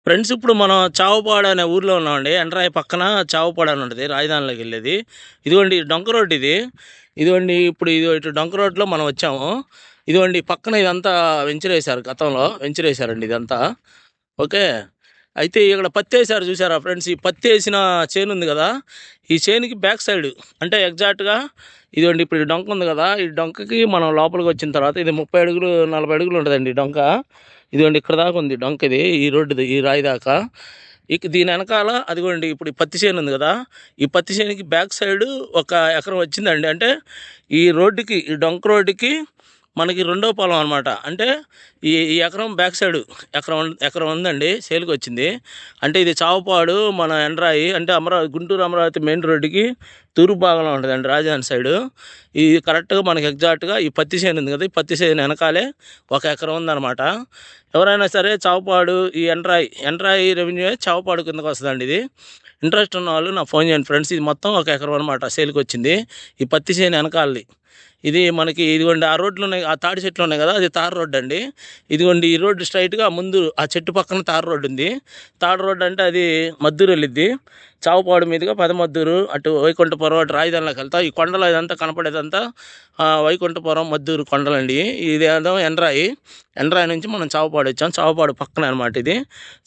Friends ఇప్పుడు మనం చావపాడు అనే ఊర్లో ఉన్నామండి. ఎండ్రాయి పక్కన చావపాడు అని ఉంటుంది రాజధానిలోకి వెళ్ళేది. ఇదిగోండి డొంక రోడ్ ఇది. ఇదిగోండి ఇప్పుడు ఇటు డొంక రోడ్లో మనం వచ్చాము. ఇదిగోండి పక్కన ఇదంతా వెంచరేశారు, గతంలో వెంచరేశారండి ఇదంతా. ఓకే. అయితే ఇక్కడ పత్తి వేసారు చూసారా ఫ్రెండ్స్? ఈ పత్తి వేసిన చేను ఉంది కదా, ఈ చేనుకి బ్యాక్ సైడ్ అంటే ఎగ్జాక్ట్గా ఇదిగోండి ఇప్పుడు ఈ డొంక ఉంది కదా, ఈ డొంకకి మనం లోపలికి వచ్చిన తర్వాత ఇది 30 అడుగులు 40 అడుగులు ఉంటుందండి డొంక. ఇదిగోండి ఇక్కడ దాకా ఉంది డొంక, ఇది ఈ రోడ్డుది ఈ రాయి దాకా. ఇక దీని వెనకాల అదిగోండి ఇప్పుడు ఈ పత్తి చేను ఉంది కదా, ఈ పత్తి చేనుకి బ్యాక్ సైడ్ 1 ఎకరం వచ్చిందండి. అంటే ఈ రోడ్డుకి, ఈ డొంక రోడ్డుకి మనకి రెండో పొలం అనమాట. అంటే ఈ ఎకరం బ్యాక్ సైడ్ ఎకరం ఉందండి, సేల్కి వచ్చింది. అంటే ఇది చావపాడు మన ఎండ్రాయి అంటే గుంటూరు అమరావతి మెయిన్ రోడ్డుకి తూర్పు భాగంలో ఉంటుందండి, రాజధాని సైడు. ఇది కరెక్ట్గా మనకి ఎగ్జాక్ట్గా ఈ పత్తి చేను ఉంది కదా, ఈ పత్తి చేను వెనకాలే 1 ఎకరం ఉందన్నమాట. ఎవరైనా సరే చావపాడు ఈ ఎండ్రాయి రెవెన్యూ చావపాడు కిందకు వస్తుందండి ఇది. ఇంట్రెస్ట్ ఉన్న వాళ్ళు నాకు ఫోన్ చేయండి ఫ్రెండ్స్. ఇది మొత్తం 1 ఎకరం అనమాట సేల్కి వచ్చింది, ఈ పత్తి చేను వెనకాలది. ఇది మనకి ఇదిగోండి ఆ రోడ్లు ఉన్నాయి, ఆ తాడి చెట్లు ఉన్నాయి కదా, అది తార్ రోడ్డు అండి. ఇదిగోండి ఈ రోడ్డు స్ట్రైట్గా ముందు ఆ చెట్టు పక్కన తార్ రోడ్డు ఉంది. తాడు రోడ్డు అంటే అది మద్దూరు వెళ్ళిద్ది. చావుపాడు మీదుగా పెదమద్దూరు, అటు వైకుంఠపురం, అటు రాజధానిలోకి వెళ్తా. ఈ కొండలు ఇదంతా కనపడేదంతా వైకుంఠపురం మద్దూరు కొండలండి. ఇదేదో ఎండ్రాయి నుంచి మనం చావుపాడు వచ్చాం. చావుపాడు పక్కన అనమాట ఇది.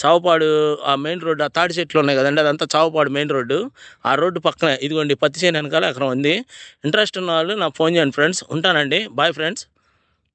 చావుపాడు ఆ మెయిన్ రోడ్డు, ఆ తాడి చెట్లు ఉన్నాయి కదండి, అదంతా చావుపాడు మెయిన్ రోడ్డు. ఆ రోడ్డు పక్కనే ఇదిగోండి పత్తి చేను వెనకాల 1 ఎకరం ఉంది. ఇంట్రెస్ట్ ఉన్న వాళ్ళు నాకు ఫోన్ చేయండి ఫ్రెండ్స్. ఉంటానండి, బాయ్ ఫ్రెండ్స్.